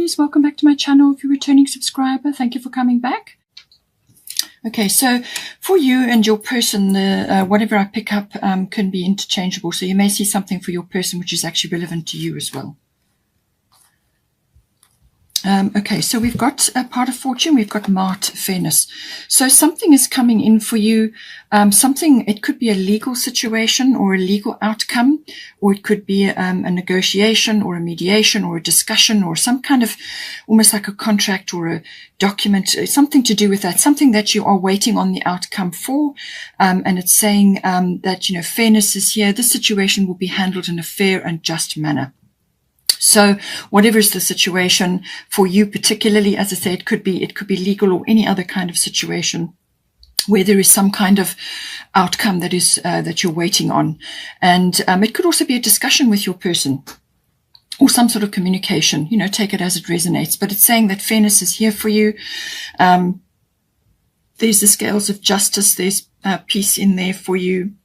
Aries, welcome back to my channel. If you're a returning subscriber, thank you for coming back. Okay, so for you and your person, whatever I pick up can be interchangeable. So you may see something for your person which is actually relevant to you as well. Okay, so we've got a part of fortune, we've got Mart, fairness. So something is coming in for you, it could be a legal situation or a legal outcome, or it could be a negotiation or a mediation or a discussion or some kind of almost like a contract or a document, something to do with that, something that you are waiting on the outcome for. And it's saying that, fairness is here. This situation will be handled in a fair and just manner. So whatever is the situation for you particularly, as I say, it could be legal or any other kind of situation where there is some kind of outcome that is that you're waiting on. And it could also be a discussion with your person or some sort of communication, take it as it resonates. But it's saying that fairness is here for you. There's the scales of justice. There's peace in there for you.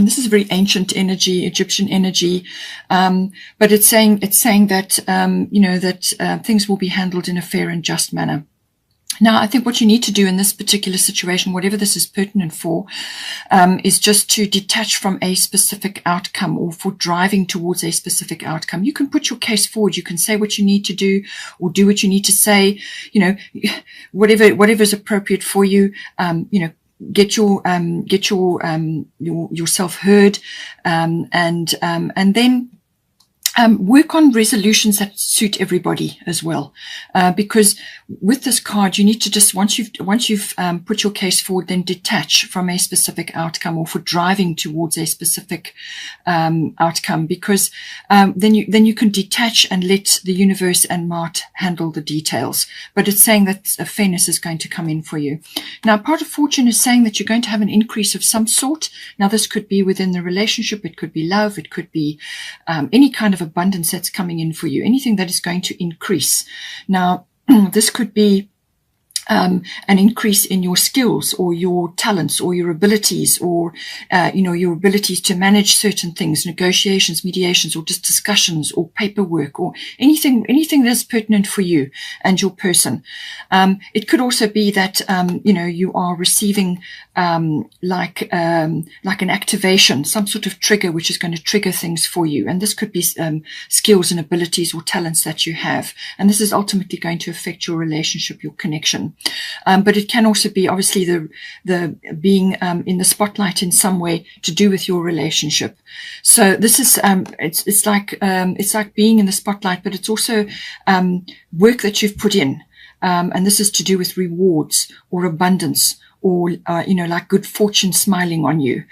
This is very ancient energy, Egyptian energy, but it's saying that that things will be handled in a fair and just manner. Now, I think what you need to do in this particular situation, whatever this is pertinent for, is just to detach from a specific outcome or for driving towards a specific outcome. You can put your case forward. You can say what you need to do or do what you need to say. Whatever is appropriate for you. Get yourself heard, and then work on resolutions that suit everybody as well, because with this card you need to just once you've put your case forward, then detach from a specific outcome or for driving towards a specific outcome, because then you can detach and let the universe and Mart handle the details. But it's saying that fairness is going to come in for you. Now, part of fortune is saying that you're going to have an increase of some sort. Now, this could be within the relationship, it could be love, it could be any kind of abundance that's coming in for you, anything that is going to increase. Now, this could be an increase in your skills or your talents or your abilities or, your abilities to manage certain things, negotiations, mediations, or just discussions or paperwork or anything that's pertinent for you and your person. It could also be that, you are receiving, like an activation, some sort of trigger, which is going to trigger things for you. And this could be, skills and abilities or talents that you have. And this is ultimately going to affect your relationship, your connection. But it can also be obviously the being in the spotlight in some way to do with your relationship. So this is it's like being in the spotlight, but it's also work that you've put in, and this is to do with rewards or abundance, or, like good fortune smiling on you,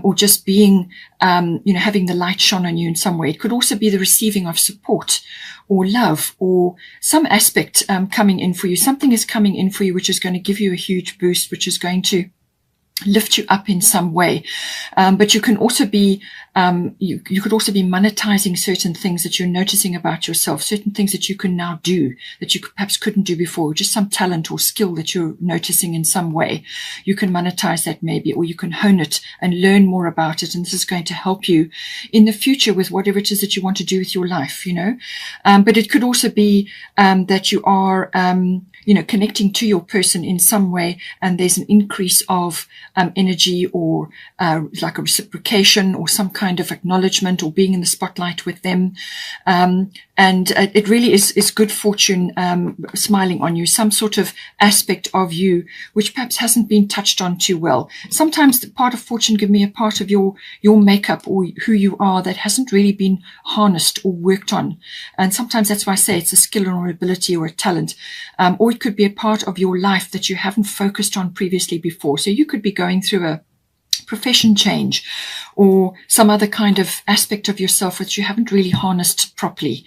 or just being, having the light shone on you in some way. It could also be the receiving of support or love or some aspect coming in for you. Something is coming in for you which is going to give you a huge boost, which is going to lift you up in some way. But you can also be, you could also be monetizing certain things that you're noticing about yourself, certain things that you can now do that you perhaps couldn't do before, just some talent or skill that you're noticing in some way. You can monetize that maybe, or you can hone it and learn more about it. And this is going to help you in the future with whatever it is that you want to do with your life, But it could also be, that you are, connecting to your person in some way, and there's an increase of energy or like a reciprocation or some kind of acknowledgement or being in the spotlight with them. And it really is good fortune smiling on you, some sort of aspect of you which perhaps hasn't been touched on too well. Sometimes the part of fortune give me a part of your makeup or who you are that hasn't really been harnessed or worked on. And sometimes that's why I say it's a skill or ability or a talent. Or it could be a part of your life that you haven't focused on previously before. So you could be going through a profession change or some other kind of aspect of yourself which you haven't really harnessed properly,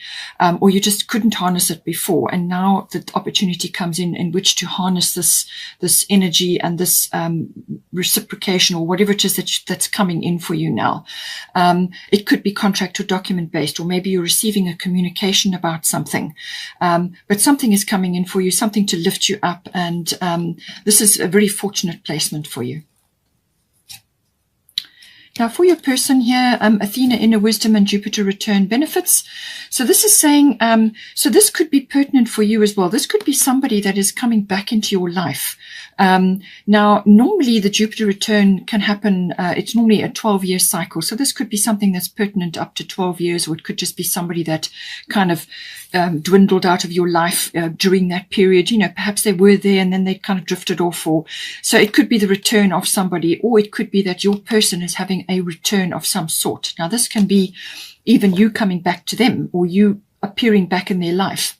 or you just couldn't harness it before, and now the opportunity comes in which to harness this energy and this reciprocation or whatever it is that's coming in for you now. It could be contract or document based, or maybe you're receiving a communication about something, but something is coming in for you, something to lift you up, and this is a very fortunate placement for you. Now, for your person here, Athena, inner wisdom, and Jupiter return benefits. So this is saying, so this could be pertinent for you as well. This could be somebody that is coming back into your life. Now, normally the Jupiter return can happen, it's normally a 12-year cycle. So this could be something that's pertinent up to 12 years, or it could just be somebody that kind of dwindled out of your life during that period. You know, perhaps they were there and then they kind of drifted off. Or so it could be the return of somebody, or it could be that your person is having a return of some sort. Now, this can be even you coming back to them, or you appearing back in their life.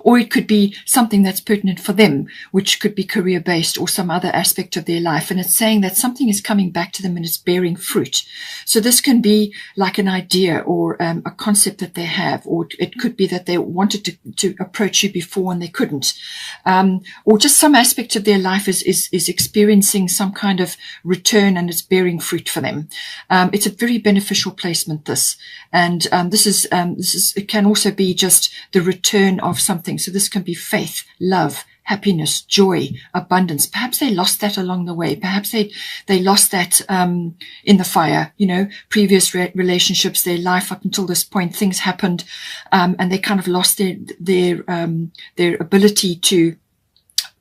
Or it could be something that's pertinent for them, which could be career-based or some other aspect of their life. And it's saying that something is coming back to them and it's bearing fruit. So this can be like an idea or a concept that they have, or it could be that they wanted to approach you before and they couldn't. Or just some aspect of their life is experiencing some kind of return and it's bearing fruit for them. It's a very beneficial placement, this. And this is it can also be just the return of something. So this can be faith, love, happiness, joy, abundance. Perhaps they lost that along the way. Perhaps they lost that in the fire, you know, previous relationships, their life up until this point, things happened, and they kind of lost their ability to,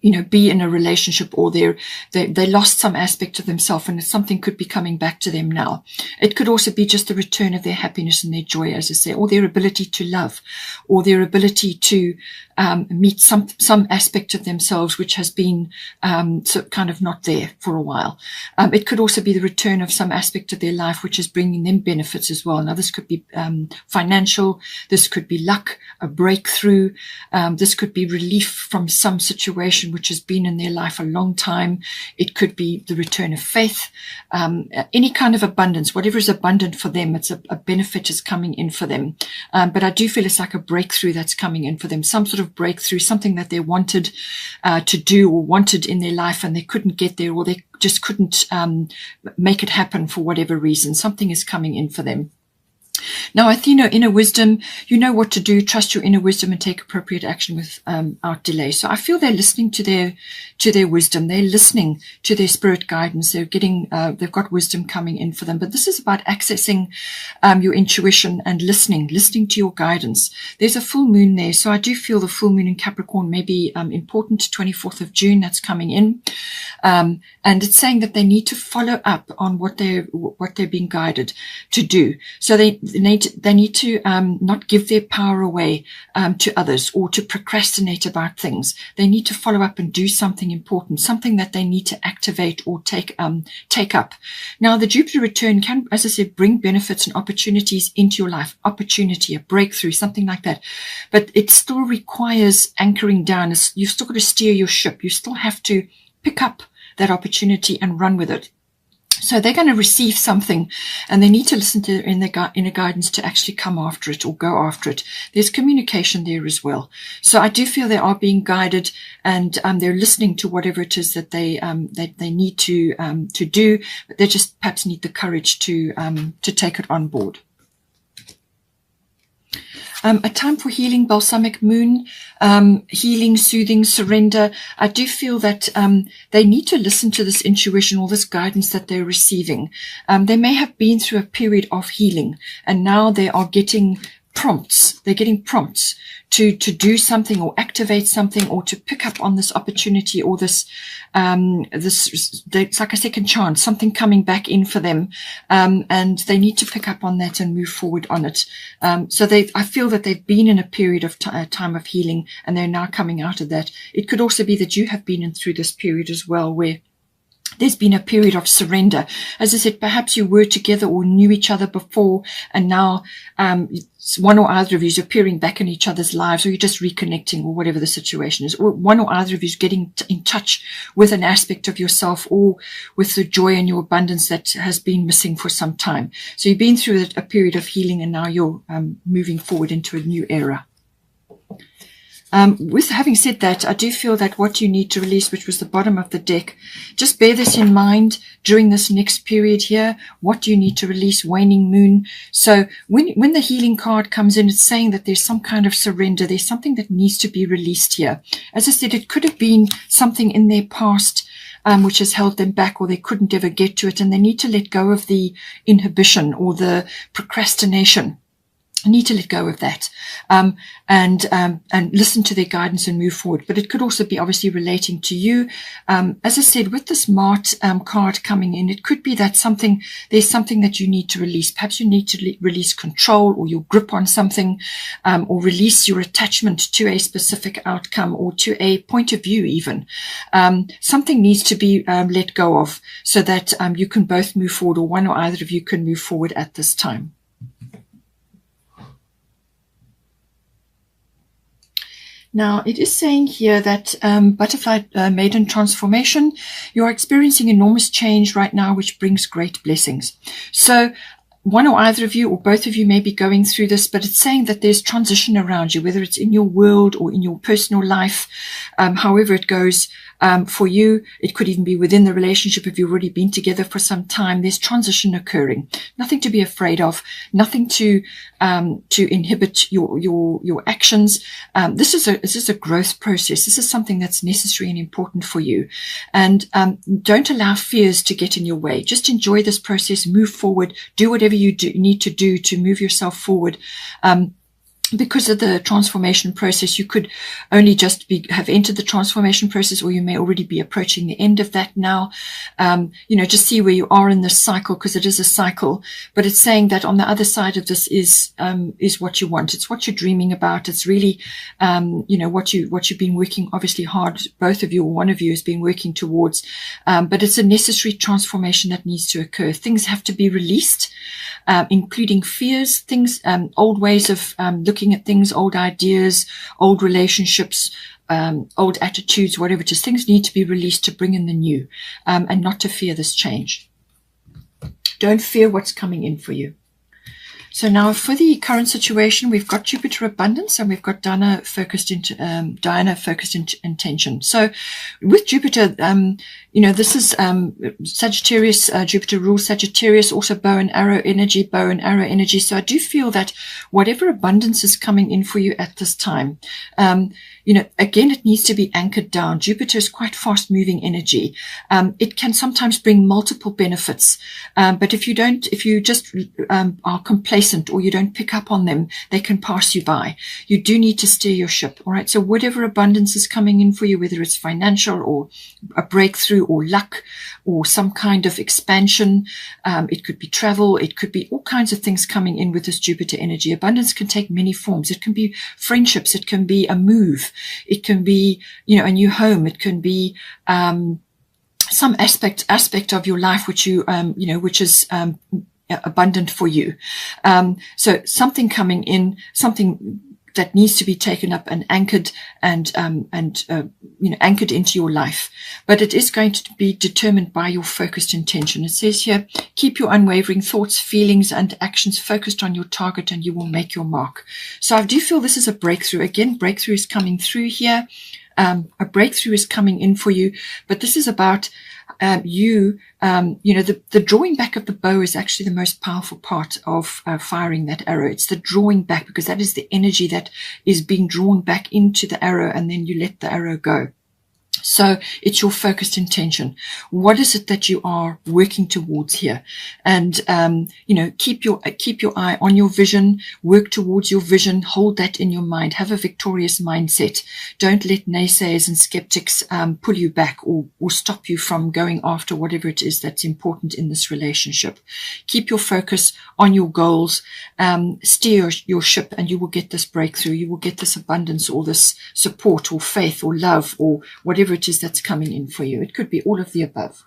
you know, be in a relationship, or they lost some aspect of themselves, and something could be coming back to them now. It could also be just the return of their happiness and their joy, as I say, or their ability to love, or their ability to meet some aspect of themselves which has been so kind of not there for a while. It could also be the return of some aspect of their life which is bringing them benefits as well. Now, this could be financial, this could be luck, a breakthrough, this could be relief from some situation which has been in their life a long time. It could be the return of faith, any kind of abundance, whatever is abundant for them. It's a benefit is coming in for them. But I do feel it's like a breakthrough that's coming in for them, some sort of breakthrough, something that they wanted to do or wanted in their life and they couldn't get there, or they just couldn't make it happen for whatever reason. Something is coming in for them. Now, Athena, inner wisdom, you know what to do. Trust your inner wisdom and take appropriate action without delay. So I feel they're listening to their wisdom. They're listening to their spirit guidance. They're getting, they've got wisdom coming in for them. But this is about accessing your intuition and listening to your guidance. There's a full moon there. So I do feel the full moon in Capricorn may be important, 24th of June, that's coming in. And it's saying that they need to follow up on what they're being guided to do. So they need to not give their power away to others, or to procrastinate about things. They need to follow up and do something important, something that they need to activate or take up. Now, the Jupiter return can, as I said, bring benefits and opportunities into your life, opportunity, a breakthrough, something like that. But it still requires anchoring down. You've still got to steer your ship. You still have to pick up that opportunity and run with it. So they're going to receive something and they need to listen to inner guidance to actually come after it or go after it. There's communication there as well. So I do feel they are being guided and they're listening to whatever it is that they need to do, but they just perhaps need the courage to take it on board. A time for healing, balsamic moon, healing, soothing, surrender. I do feel that they need to listen to this intuition or this guidance that they're receiving. They may have been through a period of healing and now they are getting prompts. They're getting prompts to do something or activate something or to pick up on this opportunity or it's like a second chance, something coming back in for them. And they need to pick up on that and move forward on it. So I feel that they've been in a period of time of healing and they're now coming out of that. It could also be that you have been through this period as well, where there's been a period of surrender. As I said, perhaps you were together or knew each other before, and now one or other of you is appearing back in each other's lives, or you're just reconnecting, or whatever the situation is. Or one or other of you is getting in touch with an aspect of yourself or with the joy and your abundance that has been missing for some time. So you've been through a period of healing, and now you're moving forward into a new era. With having said that, I do feel that what you need to release, which was the bottom of the deck, just bear this in mind during this next period here. What do you need to release? Waning moon. So when the healing card comes in, it's saying that there's some kind of surrender. There's something that needs to be released here. As I said, it could have been something in their past which has held them back, or they couldn't ever get to it, and they need to let go of the inhibition or the procrastination. I need to let go of that, and listen to their guidance and move forward. But it could also be obviously relating to you. As I said, with the Smart card coming in, it could be that there's something that you need to release. Perhaps you need to release control or your grip on something, or release your attachment to a specific outcome or to a point of view even. Something needs to be let go of so that you can both move forward, or one or either of you can move forward at this time. Now, it is saying here that butterfly maiden transformation, you are experiencing enormous change right now, which brings great blessings. So one or either of you or both of you may be going through this, but it's saying that there's transition around you, whether it's in your world or in your personal life, however it goes. For you, it could even be within the relationship if you've already been together for some time. There's transition occurring. Nothing to be afraid of. Nothing to inhibit your actions. This is a growth process. This is something that's necessary and important for you. And don't allow fears to get in your way. Just enjoy this process. Move forward. Do whatever you need to do to move yourself forward. Because of the transformation process, you could only just have entered the transformation process, or you may already be approaching the end of that now. Just see where you are in this cycle, because it is a cycle. But it's saying that on the other side of this is what you want. It's what you're dreaming about. It's really, what you've been working obviously hard. Both of you or one of you has been working towards. But it's a necessary transformation that needs to occur. Things have to be released, including fears, things, old ways of looking at things, old ideas, old relationships, old attitudes, whatever it is. Things need to be released to bring in the new, and not to fear this change. Don't fear what's coming in for you. So now for the current situation, we've got Jupiter abundance and we've got Diana focused intention. So with Jupiter, this is Sagittarius. Jupiter rules Sagittarius, also bow and arrow energy. So I do feel that whatever abundance is coming in for you at this time, again, it needs to be anchored down. Jupiter is quite fast moving energy. It can sometimes bring multiple benefits. But if you just are complacent or you don't pick up on them, they can pass you by. You do need to steer your ship. All right. So whatever abundance is coming in for you, whether it's financial or a breakthrough or luck or some kind of expansion, it could be travel. It could be all kinds of things coming in with this Jupiter energy. Abundance can take many forms. It can be friendships. It can be a move. It can be, a new home. It can be some aspect of your life which which is abundant for you. So something coming in, something that needs to be taken up and anchored and anchored into your life. But it is going to be determined by your focused intention. It says here, keep your unwavering thoughts, feelings, and actions focused on your target, and you will make your mark. So I do feel this is a breakthrough. Again, breakthrough is coming through here. A breakthrough is coming in for you, but this is about the drawing back of the bow is actually the most powerful part of firing that arrow. It's the drawing back, because that is the energy that is being drawn back into the arrow, and then you let the arrow go. So it's your focused intention. What is it that you are working towards here? And, keep your eye on your vision, work towards your vision, hold that in your mind, have a victorious mindset. Don't let naysayers and skeptics, pull you back or stop you from going after whatever it is that's important in this relationship. Keep your focus on your goals, steer your ship, and you will get this breakthrough. You will get this abundance or this support or faith or love or whatever it is that's coming in for you. It could be all of the above.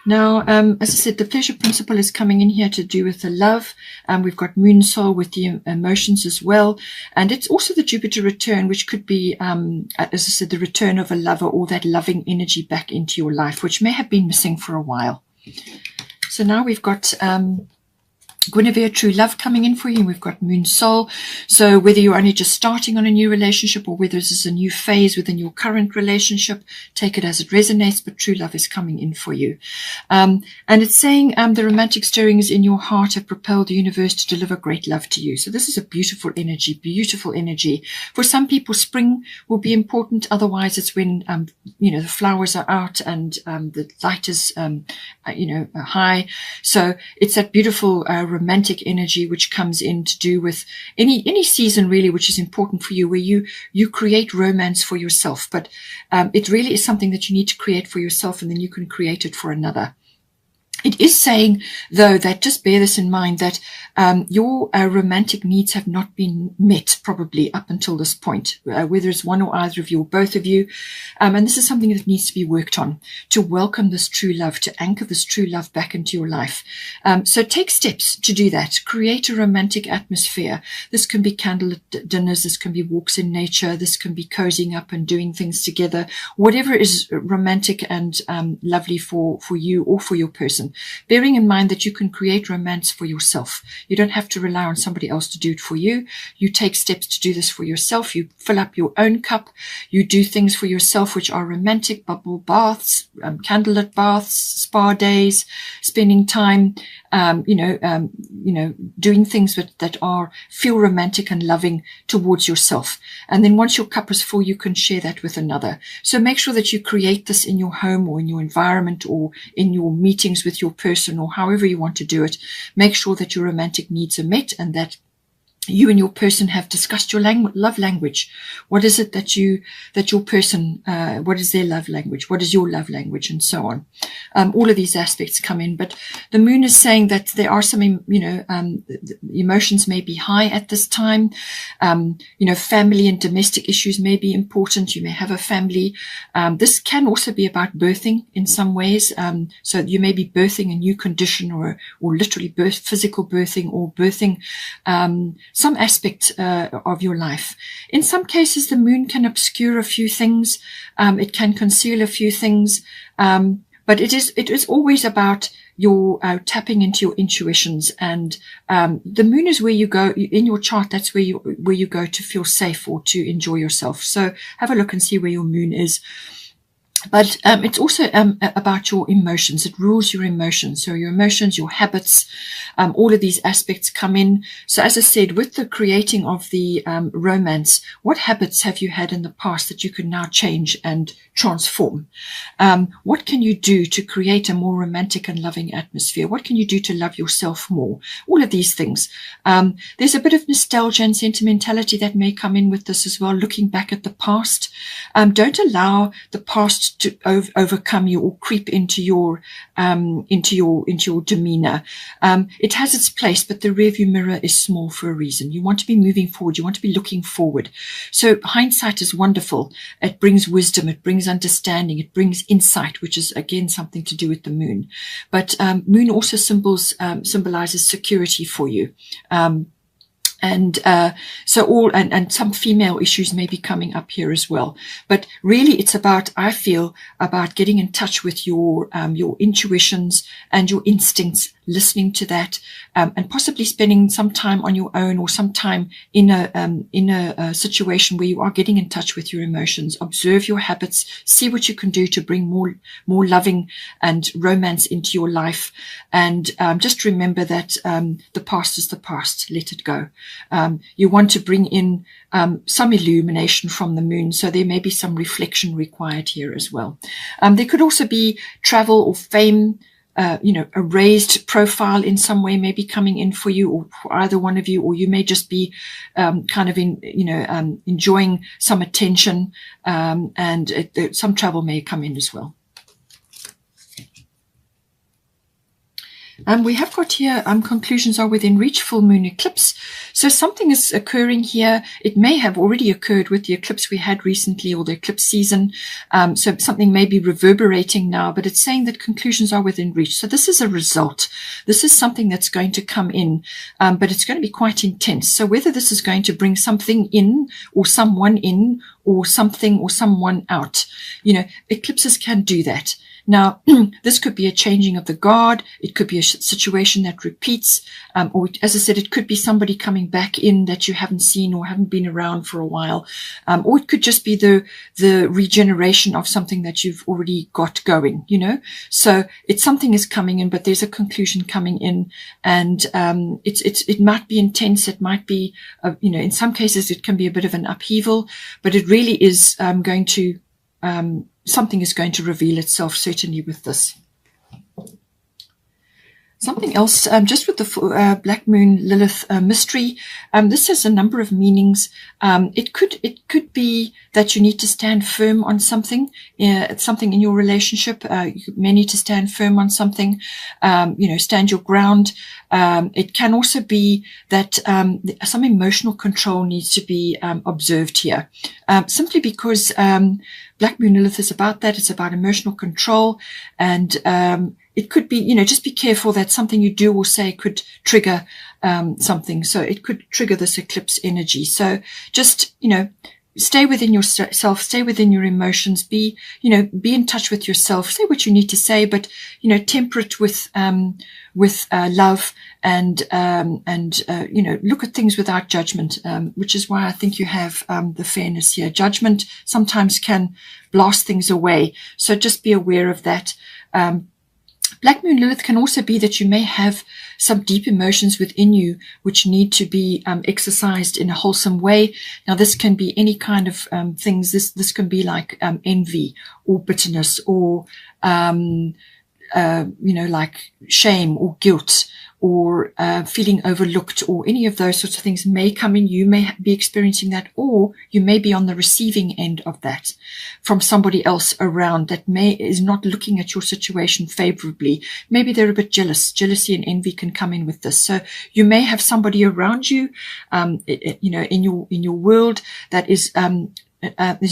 Now, as I said, the pleasure principle is coming in here to do with the love. We've got moon soul with the emotions as well. And it's also the Jupiter return, which could be, as I said, the return of a lover or that loving energy back into your life, which may have been missing for a while. So now we've got Guinevere, true love coming in for you. We've got Moon Soul. So whether you're only just starting on a new relationship or whether this is a new phase within your current relationship, take it as it resonates, but true love is coming in for you. And it's saying the romantic stirrings in your heart have propelled the universe to deliver great love to you. So this is a beautiful energy, beautiful energy. For some people, spring will be important. Otherwise, it's when, the flowers are out and the light is, high. So it's that beautiful romantic energy which comes in to do with any season really which is important for you, where you create romance for yourself, but it really is something that you need to create for yourself, and then you can create it for another. It is saying, though, that just bear this in mind, that your romantic needs have not been met probably up until this point, whether it's one or either of you or both of you. And this is something that needs to be worked on, to welcome this true love, to anchor this true love back into your life. So take steps to do that. Create a romantic atmosphere. This can be candlelit dinners. This can be walks in nature. This can be cozying up and doing things together. Whatever is romantic and lovely for you or for your person. Bearing in mind that you can create romance for yourself. You don't have to rely on somebody else to do it for you. You take steps to do this for yourself. You fill up your own cup. You do things for yourself which are romantic, bubble baths, candlelit baths, spa days, spending time, doing things that feel romantic and loving towards yourself. And then once your cup is full, you can share that with another. So make sure that you create this in your home or in your environment or in your meetings with your person or however you want to do it. Make sure that your romantic needs are met and that you and your person have discussed your love language. What is it that your person, what is their love language? What is your love language? And so on. All of these aspects come in, but the moon is saying that there are some, emotions may be high at this time. Family and domestic issues may be important. You may have a family. This can also be about birthing in some ways. So you may be birthing a new condition or literally physical birthing or birthing, some aspect of your life. In some cases, the moon can obscure a few things. It can conceal a few things. But it is always about your tapping into your intuitions. And the moon is where you go in your chart. That's where you go to feel safe or to enjoy yourself. So have a look and see where your moon is. But it's also about your emotions. It rules your emotions. So your emotions, your habits, all of these aspects come in. So as I said, with the creating of the romance, what habits have you had in the past that you can now change and transform? What can you do to create a more romantic and loving atmosphere? What can you do to love yourself more? All of these things. There's a bit of nostalgia and sentimentality that may come in with this as well, looking back at the past. Don't allow the past to overcome you or creep into your demeanor. It has its place, but the rearview mirror is small for a reason. You want to be moving forward. You want to be looking forward. So hindsight is wonderful. It brings wisdom. It brings understanding. It brings insight, which is again something to do with the moon. But moon also symbolizes security for you. And some female issues may be coming up here as well. But really it's I feel about getting in touch with your intuitions and your instincts, listening to that, and possibly spending some time on your own or some time in a situation where you are getting in touch with your emotions. Observe your habits, see what you can do to bring more loving and romance into your life. And just remember that the past is the past. Let it go. You want to bring in some illumination from the moon, so there may be some reflection required here as well. There could also be travel or fame, a raised profile in some way may be coming in for you or for either one of you, or you may just be enjoying some attention, and some travel may come in as well. We have got here, conclusions are within reach, full moon eclipse. So something is occurring here. It may have already occurred with the eclipse we had recently or the eclipse season. So something may be reverberating now, but it's saying that conclusions are within reach. So this is a result. This is something that's going to come in, but it's going to be quite intense. So whether this is going to bring something in or someone in or something or someone out, eclipses can do that. Now, this could be a changing of the guard. It could be a situation that repeats, or as I said, it could be somebody coming back in that you haven't seen or haven't been around for a while, or it could just be the regeneration of something that you've already got going, you know. So it's something is coming in, but there's a conclusion coming in, and it might be intense. It might be, you know, in some cases it can be a bit of an upheaval, but it really is going to something is going to reveal itself, certainly with this. Something else, just with the Black Moon Lilith mystery, this has a number of meanings. It could be that you need to stand firm on something, something in your relationship. You may need to stand firm on something, you know, stand your ground. It can also be that some emotional control needs to be observed here, simply because Black Moon Lilith is about that. It's about emotional control, and it could be, you know, just be careful that something you do or say could trigger something. So it could trigger this eclipse energy. So just, you know, stay within yourself, stay within your emotions, be in touch with yourself, say what you need to say, but, you know, temper it with love and you know, look at things without judgment, which is why I think you have the fairness here. Judgment sometimes can blast things away. So just be aware of that. Black Moon Lilith can also be that you may have some deep emotions within you which need to be exercised in a wholesome way. Now, this can be any kind of things. This can be like envy or bitterness or you know, like shame or guilt or feeling overlooked, or any of those sorts of things may come in. You may be experiencing that, or you may be on the receiving end of that from somebody else around that is not looking at your situation favorably. Maybe they're a bit jealous. Jealousy and envy can come in with this. So you may have somebody around you, you know, in your world that is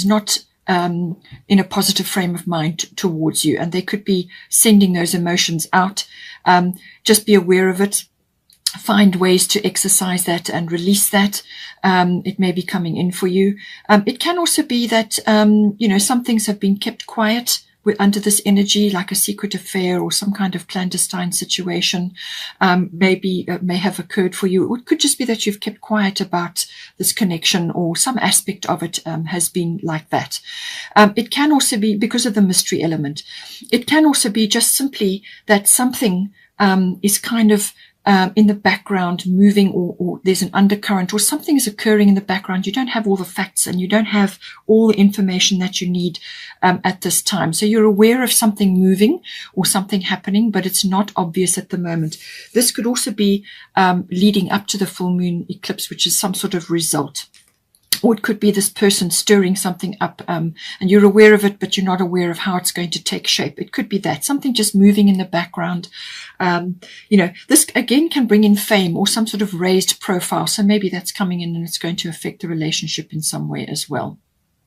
not in a positive frame of mind towards you, and they could be sending those emotions out. Just be aware of it. Find ways to exercise that and release that. It may be coming in for you. It can also be that, you know, some things have been kept quiet under this energy, like a secret affair or some kind of clandestine situation, may have occurred for you. It could just be that you've kept quiet about this connection, or some aspect of it has been like that. It can also be because of the mystery element. It can also be just simply that something is kind of in the background moving, or there's an undercurrent, or something is occurring in the background. You don't have all the facts, and you don't have all the information that you need at this time. So you're aware of something moving or something happening, but it's not obvious at the moment. This could also be leading up to the full moon eclipse, which is some sort of result. Or it could be this person stirring something up, and you're aware of it, but you're not aware of how it's going to take shape. It could be that something just moving in the background. You know, this again can bring in fame or some sort of raised profile. So maybe that's coming in and it's going to affect the relationship in some way as well.